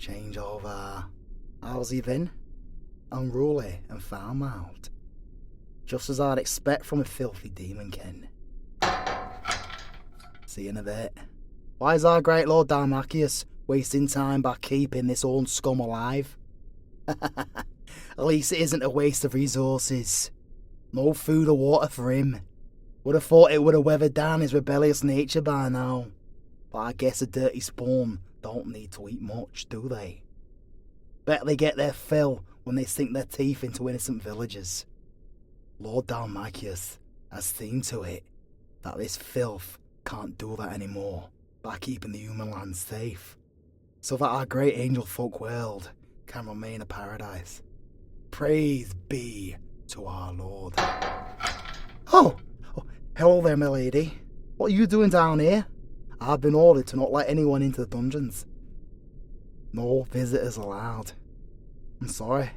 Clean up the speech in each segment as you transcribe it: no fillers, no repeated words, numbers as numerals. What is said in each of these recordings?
Change over. How's he then? Unruly and foul-mouthed. Just as I'd expect from a filthy demonkin. See you in a bit. Why is our great Lord Dalmacius wasting time by keeping this old scum alive? At least it isn't a waste of resources. No food or water for him. Would have thought it would have weathered down his rebellious nature by now. But I guess a dirty spawn don't need to eat much, do they? Bet they get their fill when they sink their teeth into innocent villagers. Lord Dalmacius has seen to it that this filth can't do that anymore by keeping the human land safe, so that our great angel folk world can remain a paradise. Praise be to our Lord. Oh, hello there, my lady. What are you doing down here? I've been ordered to not let anyone into the dungeons. No visitors allowed. I'm sorry.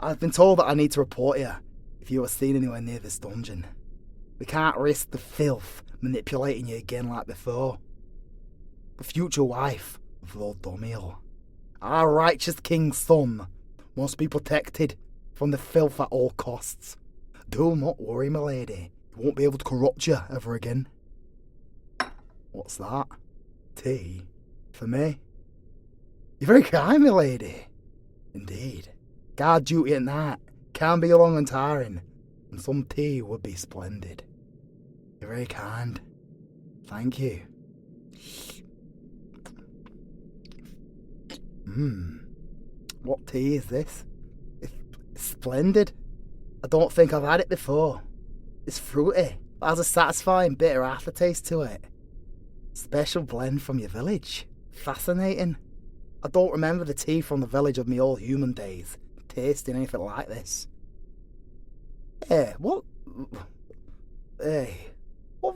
I've been told that I need to report you if you are seen anywhere near this dungeon. We can't risk the filth manipulating you again like before. The future wife of Lord Dalmacius, our righteous king's son, must be protected from the filth at all costs. Do not worry, my lady. He won't be able to corrupt you ever again. What's that? Tea? For me? You're very kind, my lady. Indeed. Guard duty at night can be long and tiring, and some tea would be splendid. You're very kind. Thank you. What tea is this? It's splendid. I don't think I've had it before. It's fruity, but has a satisfying bitter aftertaste to it. Special blend from your village. Fascinating. I don't remember the tea from the village of me old human days tasting anything like this. Hey, what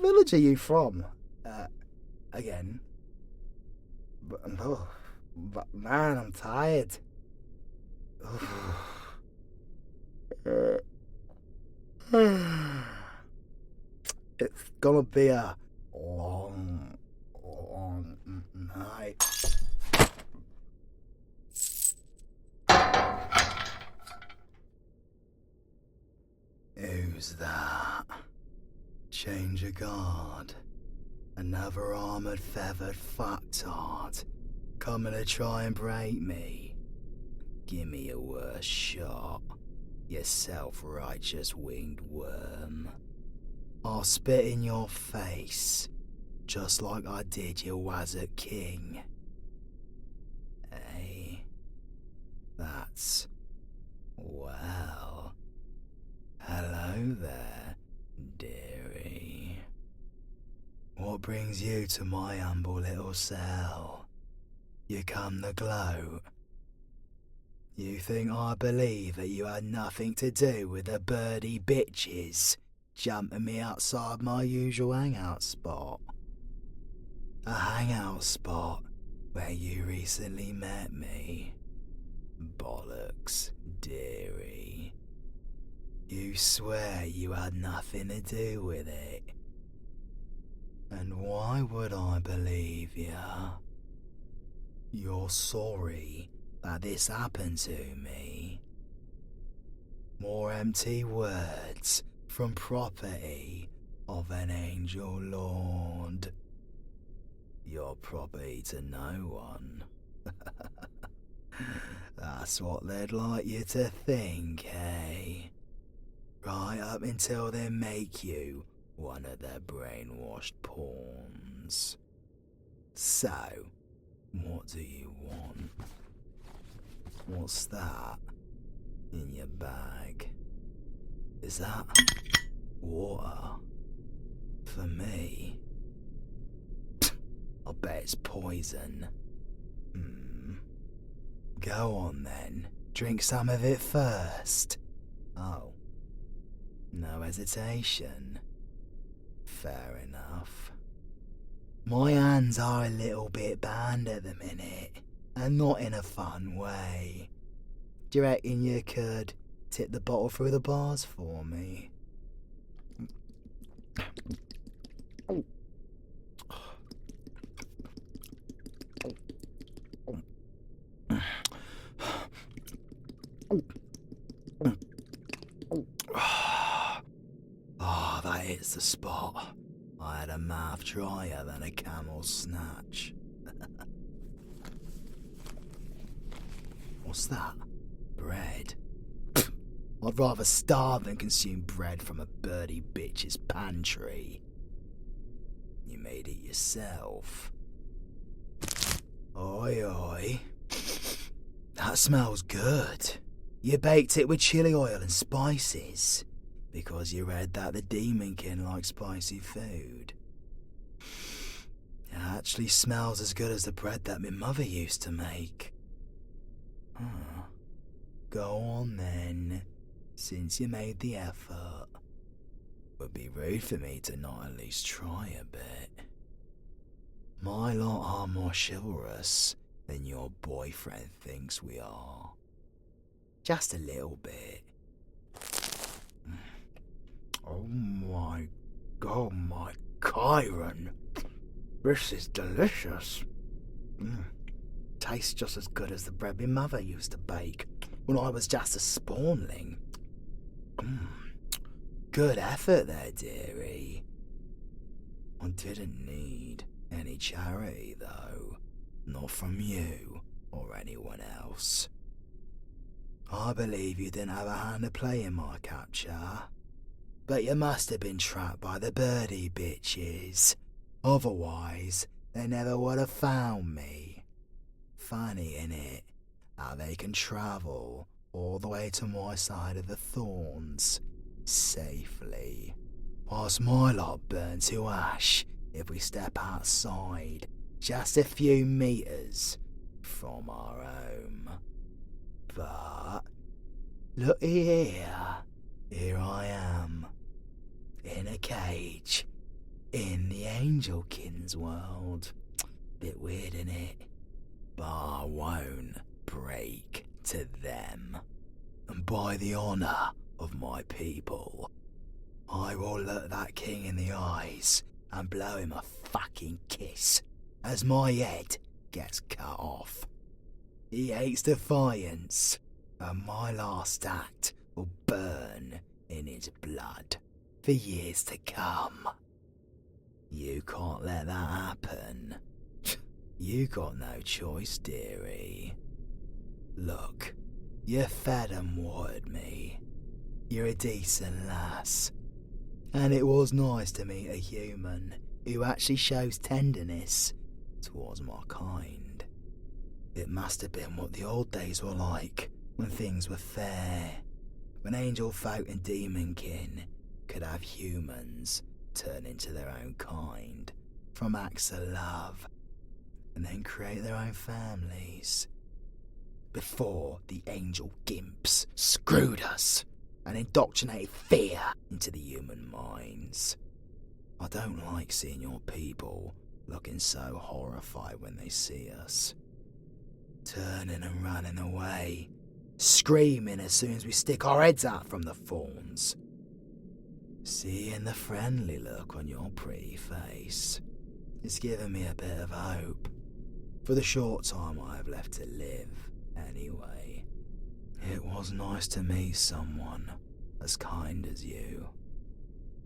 village are you from? Again? But man, I'm tired. It's gonna be a long night. Who's that? Change of guard. Another armoured, feathered fucktard coming to try and break me. Give me a worse shot, you self-righteous winged worm. I'll spit in your face, just like I did your wazard king. Eh? That's... well... hello there, dearie. What brings you to my humble little cell? You come to gloat. You think I believe that you had nothing to do with the birdie bitches jumping me outside my usual hangout spot? A hangout spot where you recently met me. Bollocks, dearie. You swear you had nothing to do with it. And why would I believe ya? You're sorry that this happened to me. More empty words from property of an angel lord. You're property to no one. That's what they'd like you to think, eh? Right up until they make you one of their brainwashed pawns. So, what do you want? What's that in your bag? Is that water? For me? I bet it's poison. Go on then, drink some of it first. Oh, no hesitation. Fair enough. My hands are a little bit banned at the minute, and not in a fun way. Do you reckon you could tip the bottle through the bars for me? that hits the spot. I had a mouth drier than a camel's snatch. What's that? Bread? I'd rather starve than consume bread from a birdie bitch's pantry. You made it yourself. Oi, oi. That smells good. You baked it with chili oil and spices. Because you read that the Demon King likes spicy food. It actually smells as good as the bread that my mother used to make. Huh. Go on then, since you made the effort. Would be rude for me to not at least try a bit. My lot are more chivalrous than your boyfriend thinks we are. Just a little bit. Oh my god, my Chiron. This is delicious. Tastes just as good as the bread my mother used to bake when I was just a spawnling. Good effort there, dearie. I didn't need any charity, though. Not from you or anyone else. I believe you didn't have a hand to play in my capture. But you must have been trapped by the birdie bitches. Otherwise, they never would have found me. Funny, innit, how they can travel all the way to my side of the thorns safely, whilst my lot burn to ash if we step outside just a few meters from our home. But looky here I am, in a cage, in the Angel King's world. Bit weird, innit? But I won't break to them. And by the honour of my people, I will look that king in the eyes and blow him a fucking kiss as my head gets cut off. He hates defiance, and my last act will burn in his blood for years to come. You can't let that happen. You got no choice, dearie. Look, you fed and watered me. You're a decent lass. And it was nice to meet a human who actually shows tenderness towards my kind. It must have been what the old days were like, when things were fair, when angel folk and demon kin could have humans turn into their own kind from acts of love, and then create their own families. Before the angel gimps screwed us and indoctrinated fear into the human minds. I don't like seeing your people looking so horrified when they see us. Turning and running away, screaming as soon as we stick our heads out from the thorns. Seeing the friendly look on your pretty face is giving me a bit of hope for the short time I have left to live, anyway. It was nice to meet someone as kind as you.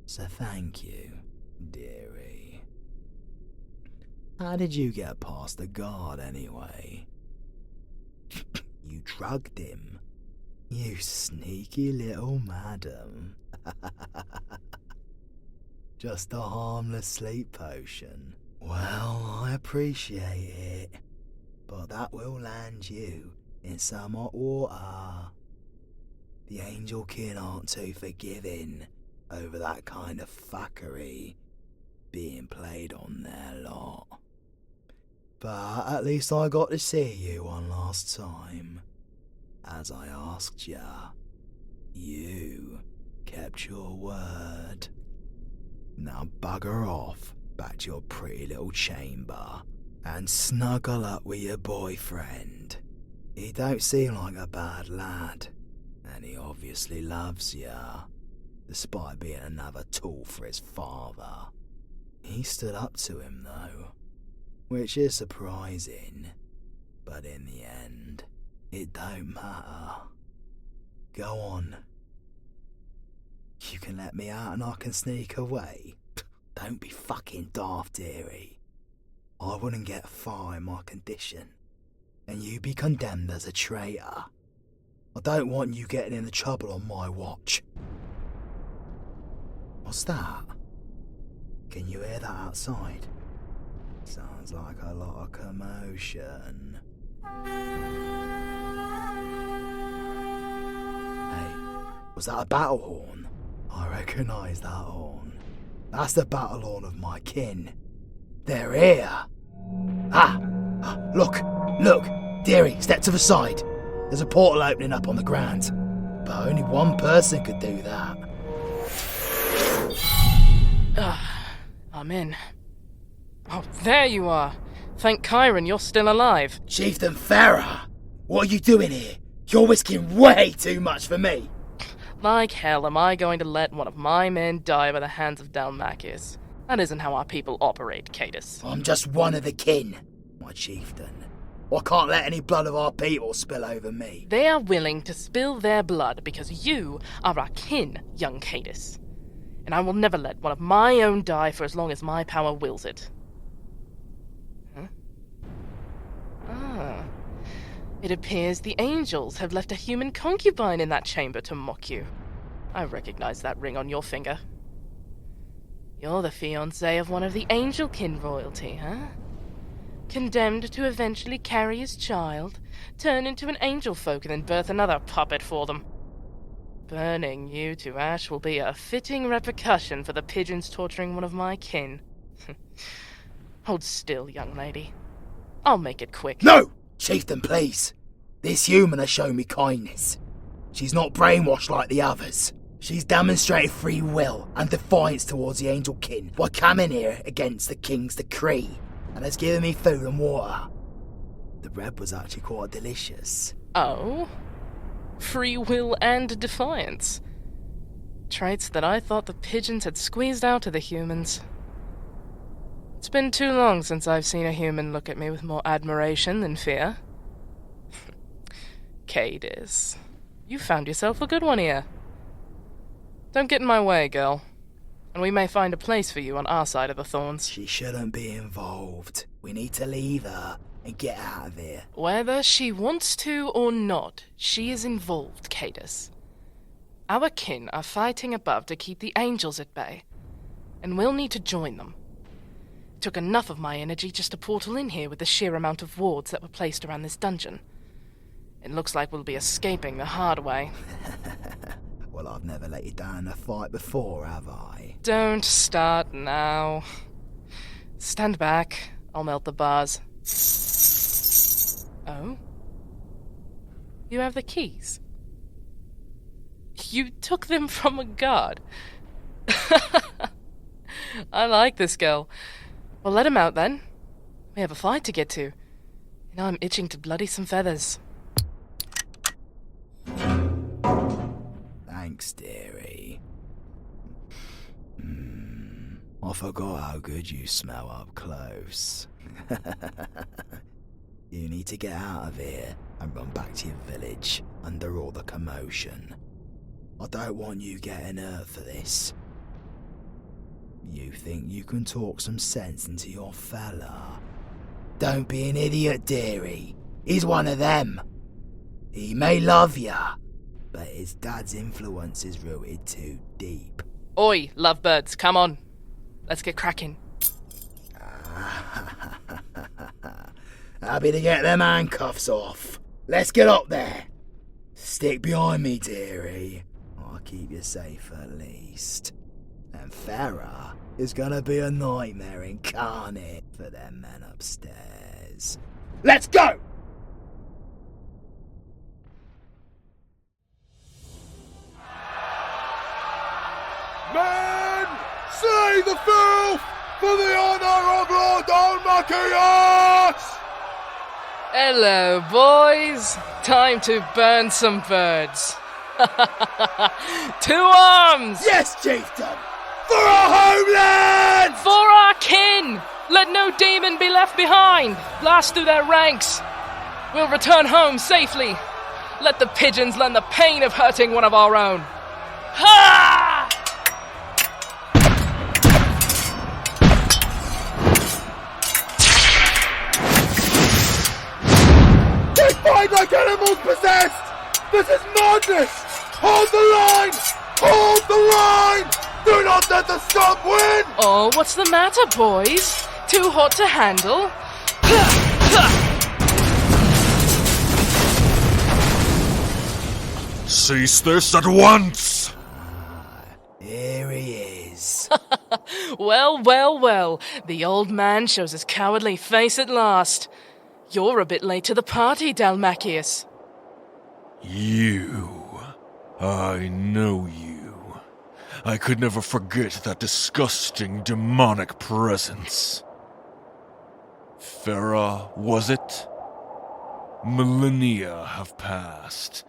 So thank you, dearie. How did you get past the guard, anyway? You drugged him, you sneaky little madam. Just a harmless sleep potion. Well, I appreciate it, but that will land you in some hot water. The Angel King aren't too forgiving over that kind of fuckery being played on their lot. But at least I got to see you one last time. As I asked ya, you kept your word. Now bugger off back to your pretty little chamber and snuggle up with your boyfriend. He don't seem like a bad lad, and he obviously loves ya, despite being another tool for his father. He stood up to him though, which is surprising, but in the end, it don't matter. Go on. You can let me out and I can sneak away. Don't be fucking daft, dearie. I wouldn't get far in my condition, and you be condemned as a traitor. I don't want you getting into trouble on my watch. What's that? Can you hear that outside? Sounds like a lot of commotion. Hey, was that a battle horn? I recognise that horn. That's the battle horn of my kin. They're here. Look, dearie, step to the side. There's a portal opening up on the ground, but only one person could do that. I'm in. Oh, there you are. Thank Chiron you're still alive. Chieftain Ferah, what are you doing here? You're risking way too much for me. Like hell am I going to let one of my men die by the hands of Dalmacius? That isn't how our people operate, Cadus. I'm just one of the kin, my chieftain. I can't let any blood of our people spill over me. They are willing to spill their blood because you are our kin, young Cadus. And I will never let one of my own die for as long as my power wills it. Huh? It appears the angels have left a human concubine in that chamber to mock you. I recognize that ring on your finger. You're the fiancé of one of the angelkin royalty, huh? Condemned to eventually carry his child, turn into an angel folk, and then birth another puppet for them. Burning you to ash will be a fitting repercussion for the pigeons torturing one of my kin. Hold still, young lady. I'll make it quick. No! Chieftain, please. This human has shown me kindness. She's not brainwashed like the others. She's demonstrated free will and defiance towards the angel kin by coming here against the king's decree, and has given me food and water. The bread was actually quite delicious. Oh? Free will and defiance. Traits that I thought the pigeons had squeezed out of the humans. It's been too long since I've seen a human look at me with more admiration than fear. Cadus, you found yourself a good one here. Don't get in my way, girl, and we may find a place for you on our side of the thorns. She shouldn't be involved. We need to leave her and get out of here. Whether she wants to or not, she is involved, Cadus. Our kin are fighting above to keep the angels at bay, and we'll need to join them. It took enough of my energy just to portal in here with the sheer amount of wards that were placed around this dungeon. It looks like we'll be escaping the hard way. Well, I've never let you down in a fight before, have I? Don't start now. Stand back. I'll melt the bars. Oh? You have the keys? You took them from a guard. I like this girl. Well, let him out then. We have a fight to get to. Now I'm itching to bloody some feathers. Thanks, dearie. I forgot how good you smell up close. You need to get out of here and run back to your village under all the commotion. I don't want you getting hurt for this. You think you can talk some sense into your fella? Don't be an idiot, dearie. He's one of them. He may love ya, but his dad's influence is rooted too deep. Oi, lovebirds, come on. Let's get cracking. Happy to get them handcuffs off. Let's get up there. Stick behind me, dearie. I'll keep you safe at least. And Ferah is gonna be a nightmare incarnate for them men upstairs. Let's go! Men, say the filth for the honour of Lord Dalmacius! Hello, boys. Time to burn some birds. To arms! Yes, Chieftain! For our homeland! For our kin! Let no demon be left behind! Blast through their ranks! We'll return home safely. Let the pigeons learn the pain of hurting one of our own. Ha! animal's possessed! This is madness! Hold the line! Hold the line! Do not let the scum win! Oh, what's the matter, boys? Too hot to handle? Cease this at once! Here he is. Well, well, well. The old man shows his cowardly face at last. You're a bit late to the party, Dalmacius. You. I know you. I could never forget that disgusting demonic presence. Ferah, was it? Millennia have passed,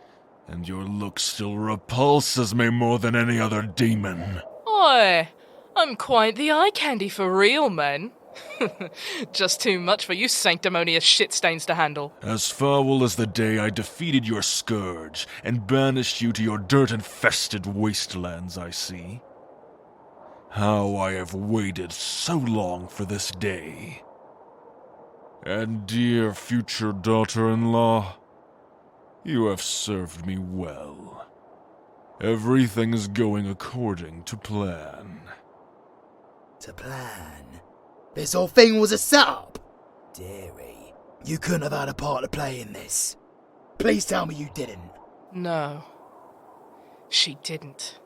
and your look still repulses me more than any other demon. Oi, I'm quite the eye candy for real, men. Just too much for you sanctimonious shit-stains to handle. As foul as the day I defeated your scourge and banished you to your dirt-infested wastelands, I see. How I have waited so long for this day. And dear future daughter-in-law, you have served me well. Everything is going according to plan. To plan? This whole thing was a setup? Dearie, you couldn't have had a part to play in this. Please tell me you didn't. No, she didn't.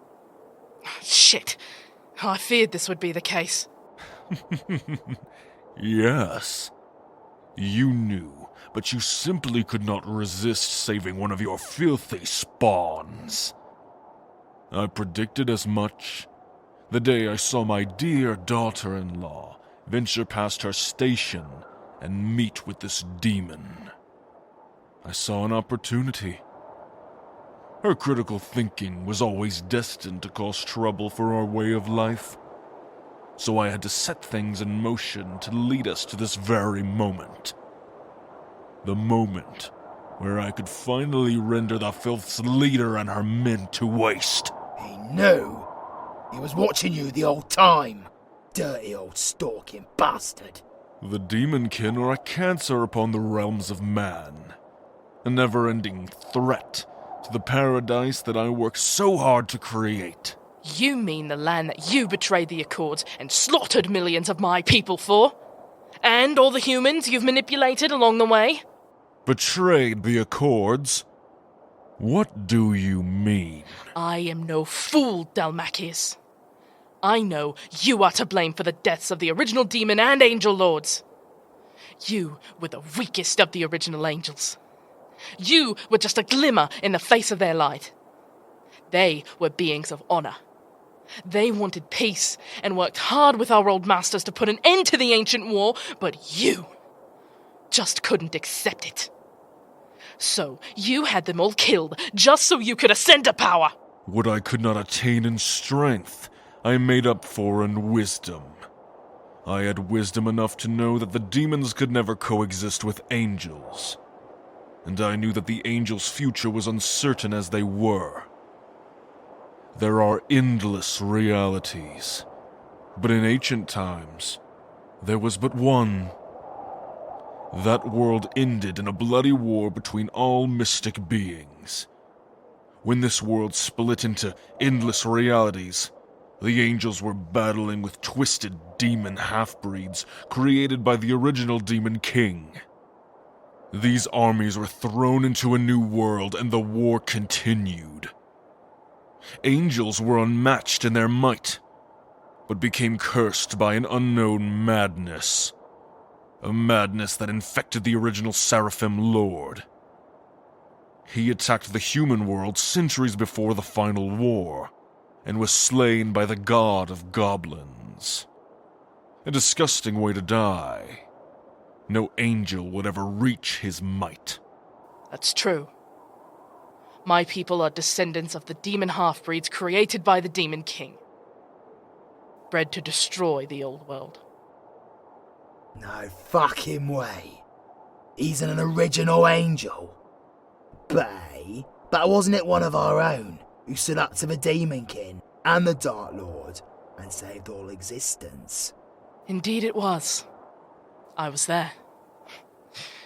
Shit, I feared this would be the case. Yes. You knew, but you simply could not resist saving one of your filthy spawns. I predicted as much the day I saw my dear daughter-in-law venture past her station and meet with this demon. I saw an opportunity. Her critical thinking was always destined to cause trouble for our way of life. So I had to set things in motion to lead us to this very moment. The moment where I could finally render the filth's leader and her men to waste. He knew. He was watching you the whole time. Dirty old stalking bastard. The demonkin are a cancer upon the realms of man. A never-ending threat to the paradise that I worked so hard to create. You mean the land that you betrayed the Accords and slaughtered millions of my people for? And all the humans you've manipulated along the way? Betrayed the Accords? What do you mean? I am no fool, Dalmacius. I know you are to blame for the deaths of the original demon and angel lords. You were the weakest of the original angels. You were just a glimmer in the face of their light. They were beings of honor. They wanted peace and worked hard with our old masters to put an end to the ancient war, but you just couldn't accept it. So you had them all killed just so you could ascend to power. What I could not attain in strength, I made up for in wisdom. I had wisdom enough to know that the demons could never coexist with angels. And I knew that the angels' future was uncertain as they were. There are endless realities, but in ancient times, there was but one. That world ended in a bloody war between all mystic beings. When this world split into endless realities, the angels were battling with twisted demon half-breeds created by the original Demon King. These armies were thrown into a new world and the war continued. Angels were unmatched in their might, but became cursed by an unknown madness. A madness that infected the original Seraphim Lord. He attacked the human world centuries before the final war, and was slain by the god of goblins. A disgusting way to die. No angel would ever reach his might. That's true. My people are descendants of the demon half-breeds created by the Demon King. Bred to destroy the old world. No fucking way. He's an original angel. Bay, but wasn't it one of our own who stood up to the Demon King and the Dark Lord and saved all existence? Indeed it was. I was there.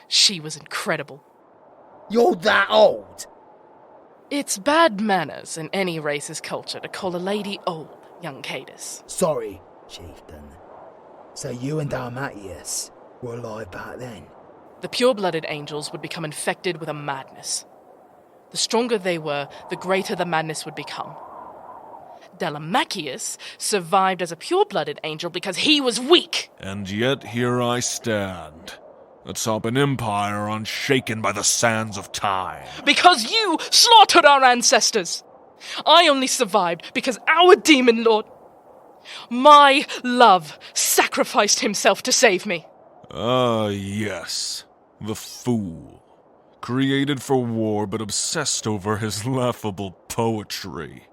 She was incredible. You're that old? It's bad manners in any race's culture to call a lady old, young Cadus. Sorry, Chieftain. So you and Dalmacius were alive back then? The pure-blooded angels would become infected with a madness. The stronger they were, the greater the madness would become. Dalmacius survived as a pure-blooded angel because he was weak. And yet here I stand, atop an empire unshaken by the sands of time. Because you slaughtered our ancestors. I only survived because our demon lord, my love, sacrificed himself to save me. Ah, yes. The fool. Created for war but obsessed over his laughable poetry.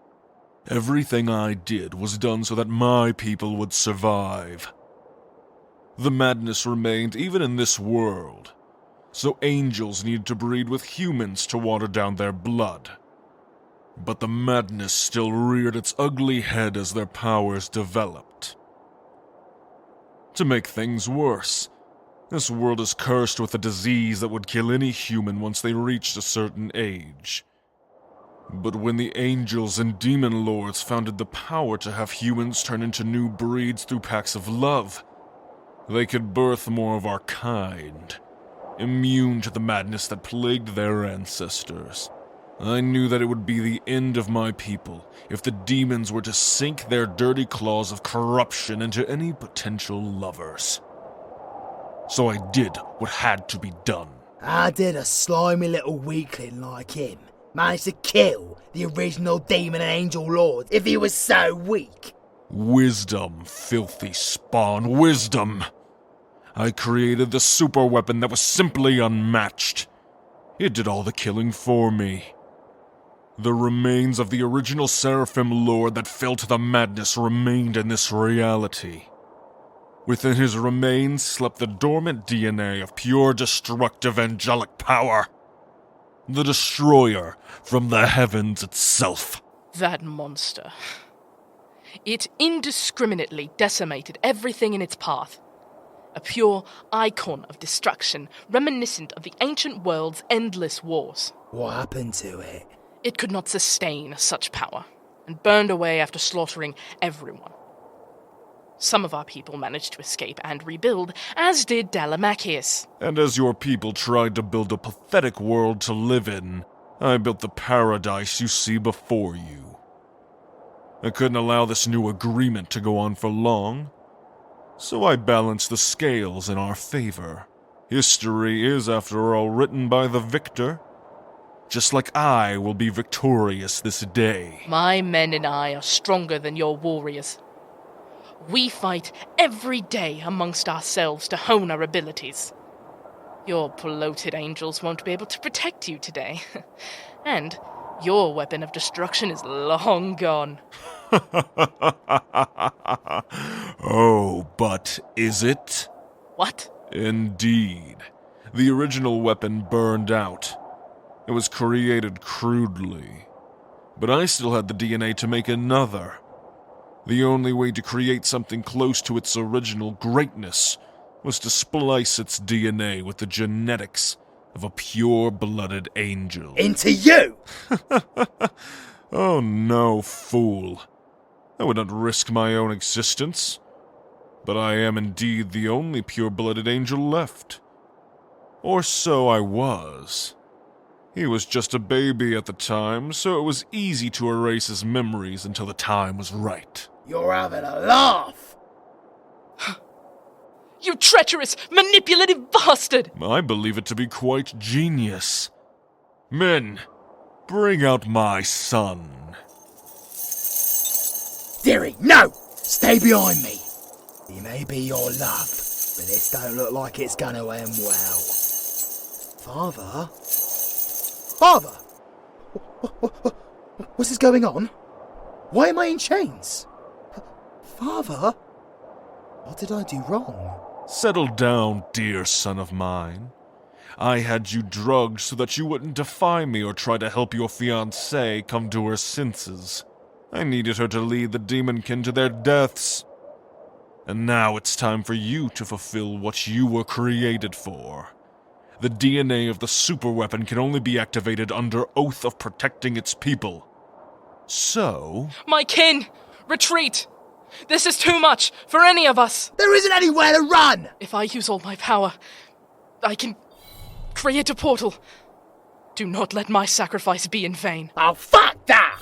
Everything I did was done so that my people would survive. The madness remained even in this world, so angels needed to breed with humans to water down their blood. But the madness still reared its ugly head as their powers developed. To make things worse, this world is cursed with a disease that would kill any human once they reached a certain age. But when the angels and demon lords founded the power to have humans turn into new breeds through pacts of love, they could birth more of our kind, immune to the madness that plagued their ancestors. I knew that it would be the end of my people if the demons were to sink their dirty claws of corruption into any potential lovers. So I did what had to be done. How did a slimy little weakling like him manage to kill the original demon and angel lord if he was so weak? Wisdom, filthy spawn, wisdom! I created the super weapon that was simply unmatched. It did all the killing for me. The remains of the original Seraphim Lord that fell to the madness remained in this reality. Within his remains slept the dormant DNA of pure destructive angelic power. The destroyer from the heavens itself. That monster. It indiscriminately decimated everything in its path. A pure icon of destruction, reminiscent of the ancient world's endless wars. What happened to it? It could not sustain such power, and burned away after slaughtering everyone. Some of our people managed to escape and rebuild, as did Dalmacius. And as your people tried to build a pathetic world to live in, I built the paradise you see before you. I couldn't allow this new agreement to go on for long, so I balanced the scales in our favor. History is, after all, written by the victor, just like I will be victorious this day. My men and I are stronger than your warriors. We fight every day amongst ourselves to hone our abilities. Your bloated angels won't be able to protect you today. And your weapon of destruction is long gone. Oh, but is it? What? Indeed. The original weapon burned out. It was created crudely. But I still had the DNA to make another. The only way to create something close to its original greatness was to splice its DNA with the genetics of a pure-blooded angel. Into you! Oh no, fool. I would not risk my own existence. But I am indeed the only pure-blooded angel left. Or so I was. He was just a baby at the time, so it was easy to erase his memories until the time was right. You're having a laugh! You treacherous, manipulative bastard! I believe it to be quite genius. Men, bring out my son. Dearie, no! Stay behind me! He may be your love, but this don't look like it's going to end well. Father? Father! What's this going on? Why am I in chains? Father? What did I do wrong? Settle down, dear son of mine. I had you drugged so that you wouldn't defy me or try to help your fiancée come to her senses. I needed her to lead the demonkin to their deaths. And now it's time for you to fulfill what you were created for. The DNA of the superweapon can only be activated under oath of protecting its people. So... My kin! Retreat! This is too much for any of us! There isn't anywhere to run! If I use all my power, I can create a portal. Do not let my sacrifice be in vain. Oh, fuck that!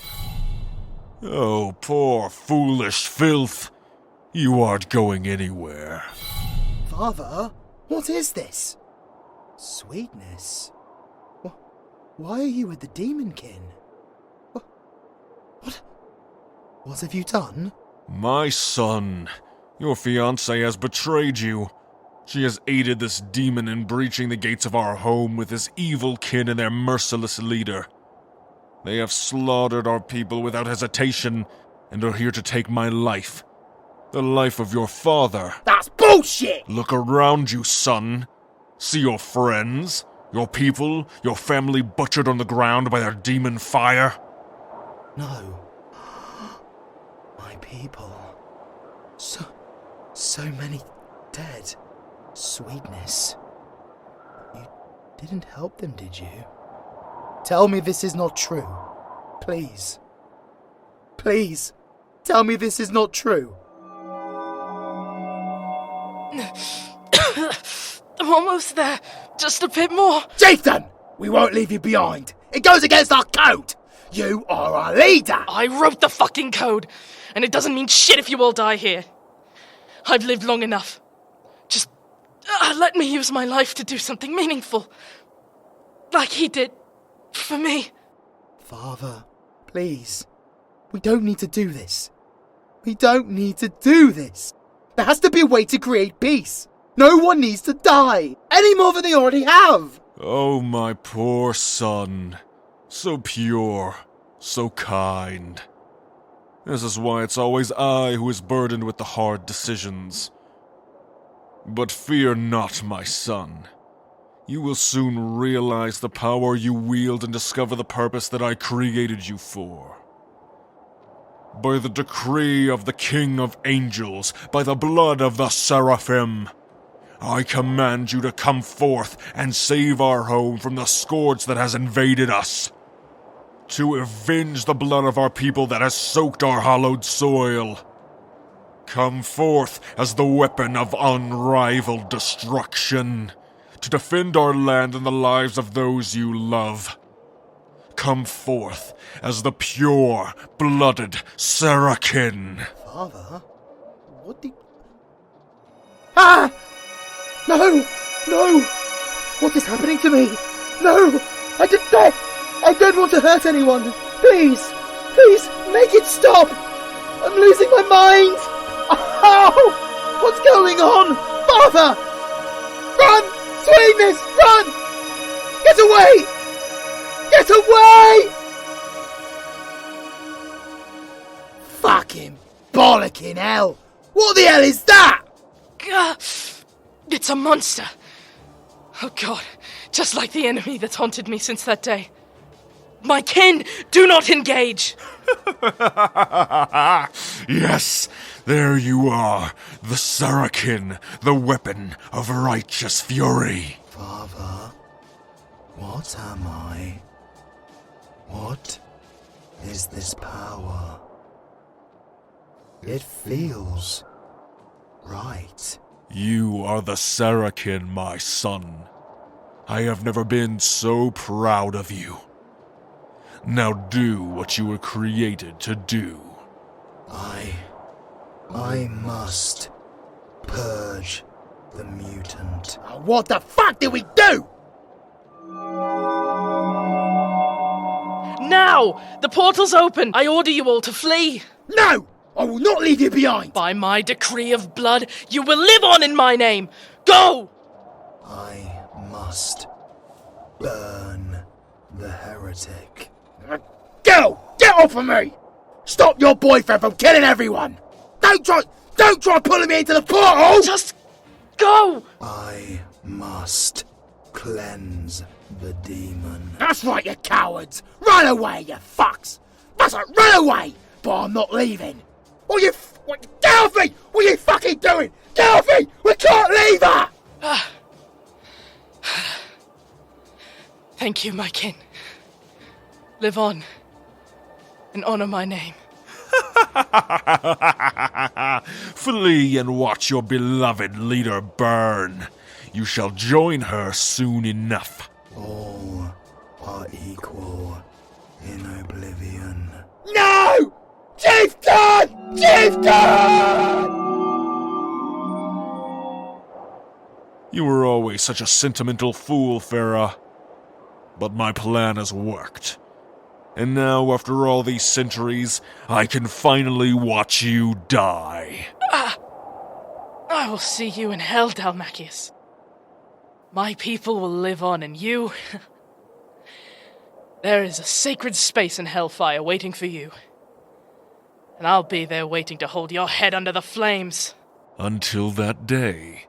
Oh, poor foolish filth. You aren't going anywhere. Father, what is this? Sweetness? Why are you with the demonkin? What have you done? My son, your fiancée has betrayed you. She has aided this demon in breaching the gates of our home with his evil kin and their merciless leader. They have slaughtered our people without hesitation and are here to take my life. The life of your father. That's bullshit! Look around you, son. See your friends, your people, your family butchered on the ground by their demon fire. No. My people. So many dead. Sweetness. You didn't help them, did you? Tell me this is not true. Please. Please. Tell me this is not true. I'm almost there. Just a bit more. Chieftain! We won't leave you behind. It goes against our code. You are our leader. I wrote the fucking code, and it doesn't mean shit if you all die here. I've lived long enough. Just let me use my life to do something meaningful. Like he did for me. Father, please. We don't need to do this. We don't need to do this. There has to be a way to create peace. No one needs to die, any more than they already have. Oh, my poor son. So pure, so kind. This is why it's always I who is burdened with the hard decisions. But fear not, my son. You will soon realize the power you wield and discover the purpose that I created you for. By the decree of the King of Angels, by the blood of the Seraphim, I command you to come forth and save our home from the scourge that has invaded us. To avenge the blood of our people that has soaked our hallowed soil. Come forth as the weapon of unrivaled destruction, to defend our land and the lives of those you love. Come forth as the pure-blooded Serakin. Father? What the... Ah! No! No! What is happening to me? No! I don't want to hurt anyone! Please! Please, make it stop! I'm losing my mind! Oh! What's going on? Father! Run! Sweetness! Run! Get away! Get away! Fucking bollocking hell! What the hell is that? It's a monster. Oh god, just like the enemy that's haunted me since that day. My kin, do not engage! Yes, there you are, the Serakin, the weapon of righteous fury. Father, what am I? What is this power? It feels right. You are the Serakin, my son. I have never been so proud of you. Now do what you were created to do. I must purge the mutant. What the fuck did we do? Now! The portal's open! I order you all to flee! No! I will not leave you behind! By my decree of blood, you will live on in my name! Go! I must burn the heretic. Go! Get off of me! Stop your boyfriend from killing everyone! Don't try pulling me into the portal! Just go! I must cleanse the demon. That's right, you cowards! Run away, you fucks! That's right, run away! But I'm not leaving! Get off me! What are you fucking doing? Get off me! We can't leave her! Thank you, my kin. Live on, and honor my name. Flee and watch your beloved leader burn. You shall join her soon enough. All are equal in oblivion. No! Chieftain! Chieftain! You were always such a sentimental fool, Ferah. But my plan has worked. And now, after all these centuries, I can finally watch you die. I will see you in hell, Dalmacius. My people will live on, and you... There is a sacred space in hellfire waiting for you. And I'll be there waiting to hold your head under the flames. Until that day,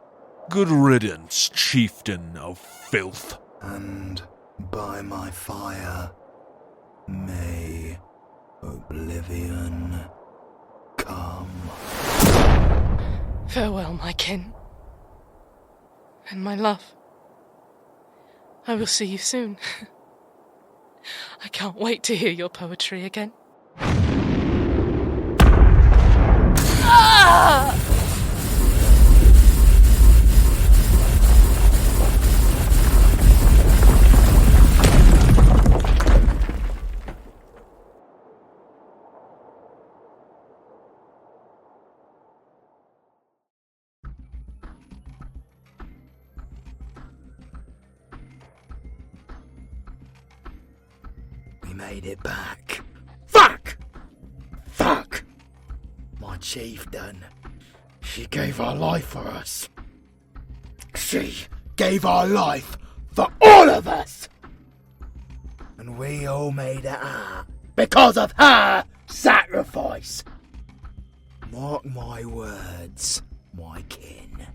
good riddance, chieftain of filth. And by my fire, may oblivion come. Farewell, my kin. And my love. I will see you soon. I can't wait to hear your poetry again. Ah! We made it back. Fuck! Fuck! My chieftain. She gave her life for us. She gave her life for all of us! And we all made it out because of her sacrifice. Mark my words, my kin.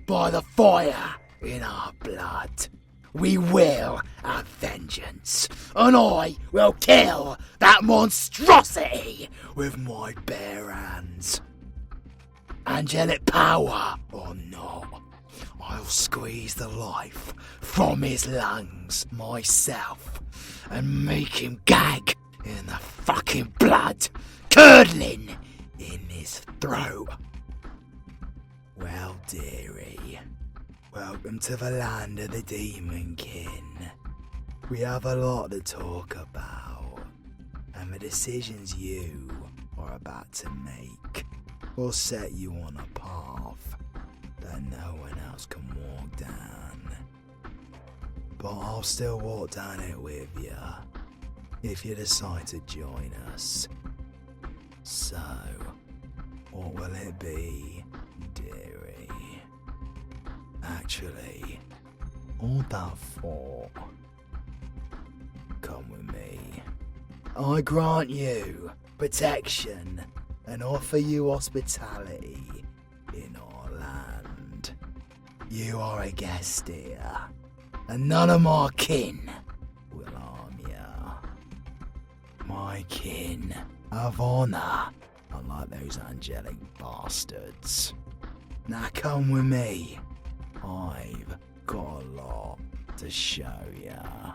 By the fire in our blood, we will have vengeance, and I will kill that monstrosity with my bare hands. Angelic power or not, I'll squeeze the life from his lungs myself and make him gag in the fucking blood curdling in his throat. Well, dearie, welcome to the land of the demon kin. We have a lot to talk about, and the decisions you are about to make will set you on a path that no one else can walk down. But I'll still walk down it with you if you decide to join us. So, what will it be, dearie? Actually, hold that thought. Come with me. I grant you protection and offer you hospitality in our land. You are a guest here, and none of my kin will harm you. My kin have honor, unlike those angelic bastards. Now come with me. I've got a lot to show ya.